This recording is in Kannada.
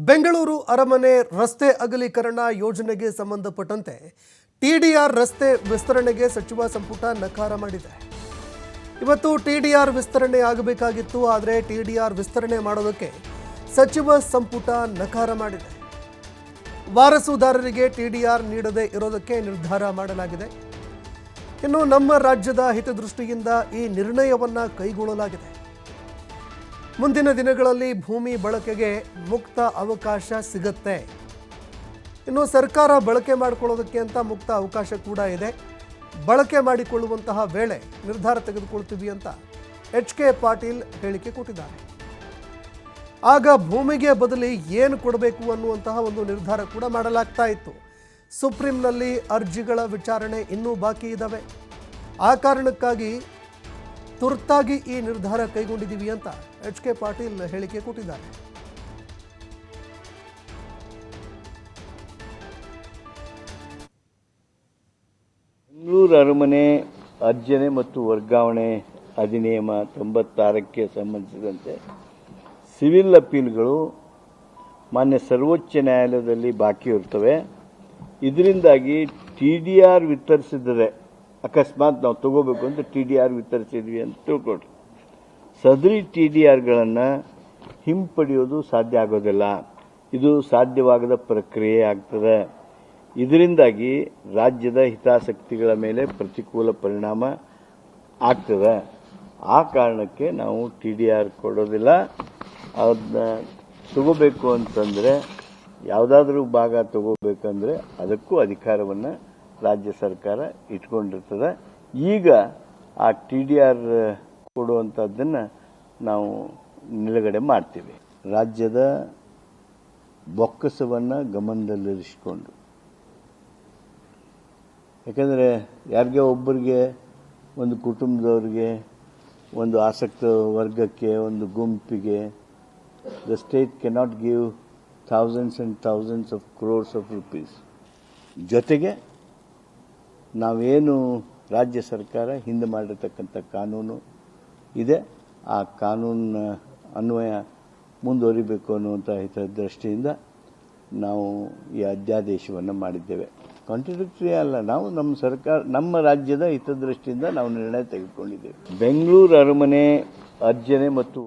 ಬೆಂಗಳೂರು ಅರಮನೆ ರಸ್ತೆ ಅಗಲೀಕರಣ ಯೋಜನೆಗೆ ಸಂಬಂಧಪಟ್ಟಂತೆ ಟಿಡಿಆರ್ ರಸ್ತೆ ವಿಸ್ತರಣೆಗೆ ಸಚಿವ ಸಂಪುಟ ನಕಾರ ಮಾಡಿದೆ. ಇವತ್ತು ಟಿಡಿಆರ್ ವಿಸ್ತರಣೆ ಆಗಬೇಕಾಗಿತ್ತು, ಆದರೆ ಟಿಡಿಆರ್ ವಿಸ್ತರಣೆ ಮಾಡೋದಕ್ಕೆ ಸಚಿವ ಸಂಪುಟ ನಕಾರ ಮಾಡಿದೆ. ವಾರಸುದಾರರಿಗೆ ಟಿಡಿಆರ್ ನೀಡದೇ ಇರೋದಕ್ಕೆ ನಿರ್ಧಾರ ಮಾಡಲಾಗಿದೆ. ಇನ್ನು ನಮ್ಮ ರಾಜ್ಯದ ಹಿತದೃಷ್ಟಿಯಿಂದ ಈ ನಿರ್ಣಯವನ್ನು ಕೈಗೊಳ್ಳಲಾಗಿದೆ. ಮುಂದಿನ ದಿನಗಳಲ್ಲಿ ಭೂಮಿ ಬಳಕೆಗೆ ಮುಕ್ತ ಅವಕಾಶ ಸಿಗುತ್ತೆ. ಇನ್ನು ಸರ್ಕಾರ ಬಳಕೆ ಮಾಡಿಕೊಳ್ಳೋದಕ್ಕೆ ಅಂತ ಮುಕ್ತ ಅವಕಾಶ ಕೂಡ ಇದೆ. ಬಳಕೆ ಮಾಡಿಕೊಳ್ಳುವಂತಹ ವೇಳೆ ನಿರ್ಧಾರ ತೆಗೆದುಕೊಳ್ತೀವಿ ಅಂತ ಎಚ್.ಕೆ. ಪಾಟೀಲ್ ಹೇಳಿಕೆ ಕೊಟ್ಟಿದ್ದಾರೆ. ಆಗ ಭೂಮಿಗೆ ಬದಲಿ ಏನು ಕೊಡಬೇಕು ಅನ್ನುವಂತಹ ಒಂದು ನಿರ್ಧಾರ ಕೂಡ ಮಾಡಲಾಗ್ತಾ ಇತ್ತು. ಸುಪ್ರೀಂನಲ್ಲಿ ಅರ್ಜಿಗಳ ವಿಚಾರಣೆ ಇನ್ನೂ ಬಾಕಿ ಇದ್ದಾವೆ. ಆ ಕಾರಣಕ್ಕಾಗಿ ತುರ್ತಾಗಿ ಈ ನಿರ್ಧಾರ ಕೈಗೊಂಡಿದ್ದೀವಿ ಅಂತ ಎಚ್.ಕೆ. ಪಾಟೀಲ್ ಹೇಳಿಕೆ ಕೊಟ್ಟಿದ್ದಾರೆ. ಬೆಂಗಳೂರು ಅರಮನೆ ಅರ್ಜನೆ ಮತ್ತು ವರ್ಗಾವಣೆ ಅಧಿನಿಯಮ 96ಕ್ಕೆ ಸಂಬಂಧಿಸಿದಂತೆ ಸಿವಿಲ್ ಅಪೀಲ್ಗಳು ಮಾನ್ಯ ಸರ್ವೋಚ್ಚ ನ್ಯಾಯಾಲಯದಲ್ಲಿ ಬಾಕಿ ಇರ್ತವೆ. ಇದರಿಂದಾಗಿ ಟಿಡಿಆರ್ ವಿತರಿಸಿದರೆ ಅಕಸ್ಮಾತ್ ನಾವು ತಗೋಬೇಕು ಅಂತ ಟಿಡಿಆರ್ ವಿತರಿಸಿದ್ವಿ ಅಂತ ತಿಳ್ಕೊಳ್ರಿ, ಸದರಿ ಟಿಡಿಆರ್ಗಳನ್ನು ಹಿಂಪಡೆಯೋದು ಸಾಧ್ಯ ಆಗೋದಿಲ್ಲ. ಇದು ಸಾಧ್ಯವಾಗದ ಪ್ರಕ್ರಿಯೆ ಆಗ್ತದೆ. ಇದರಿಂದಾಗಿ ರಾಜ್ಯದ ಹಿತಾಸಕ್ತಿಗಳ ಮೇಲೆ ಪ್ರತಿಕೂಲ ಪರಿಣಾಮ ಆಗ್ತದೆ. ಆ ಕಾರಣಕ್ಕೆ ನಾವು ಟಿಡಿಆರ್ ಕೊಡೋದಿಲ್ಲ. ಅದನ್ನ ತಗೋಬೇಕು ಅಂತಂದರೆ, ಯಾವುದಾದ್ರೂ ಭಾಗ ತಗೋಬೇಕಂದ್ರೆ ಅದಕ್ಕೂ ಅಧಿಕಾರವನ್ನು ರಾಜ್ಯ ಸರ್ಕಾರ ಇಟ್ಕೊಂಡಿರ್ತದೆ. ಈಗ ಆ ಟಿಡಿಆರ್ ಕೊಡುವಂಥದ್ದನ್ನು ನಾವು ನಿಲುಗಡೆ ಮಾಡ್ತೀವಿ. ರಾಜ್ಯದ ಬೊಕ್ಕಸವನ್ನು ಗಮನದಲ್ಲಿರಿಸಿಕೊಂಡು, ಯಾಕಂದರೆ ಯಾರಿಗೆ ಒಬ್ಬರಿಗೆ, ಒಂದು ಕುಟುಂಬದವ್ರಿಗೆ, ಒಂದು ಆಸಕ್ತ ವರ್ಗಕ್ಕೆ, ಒಂದು ಗುಂಪಿಗೆ the state cannot give thousands and thousands of crores of rupees. ಜೊತೆಗೆ ನಾವೇನು ರಾಜ್ಯ ಸರ್ಕಾರ ಹಿಂದೆ ಮಾಡಿರ್ತಕ್ಕಂಥ ಕಾನೂನು ಇದೆ, ಆ ಕಾನೂನಿನ ಅನ್ವಯ ಮುಂದುವರಿಬೇಕು ಅನ್ನುವಂಥ ಹಿತದೃಷ್ಟಿಯಿಂದ ನಾವು ಈ ಅಧ್ಯಾದೇಶವನ್ನು ಮಾಡಿದ್ದೇವೆ. ಕಾಂಟ್ರಡಿಕ್ಟರಿ ಅಲ್ಲ, ನಾವು ನಮ್ಮ ಸರ್ಕಾರ, ನಮ್ಮ ರಾಜ್ಯದ ಹಿತದೃಷ್ಟಿಯಿಂದ ನಾವು ನಿರ್ಣಯ ತೆಗೆದುಕೊಂಡಿದ್ದೇವೆ. ಬೆಂಗಳೂರು ಅರಮನೆ ಅರ್ಜನೆ ಮತ್ತು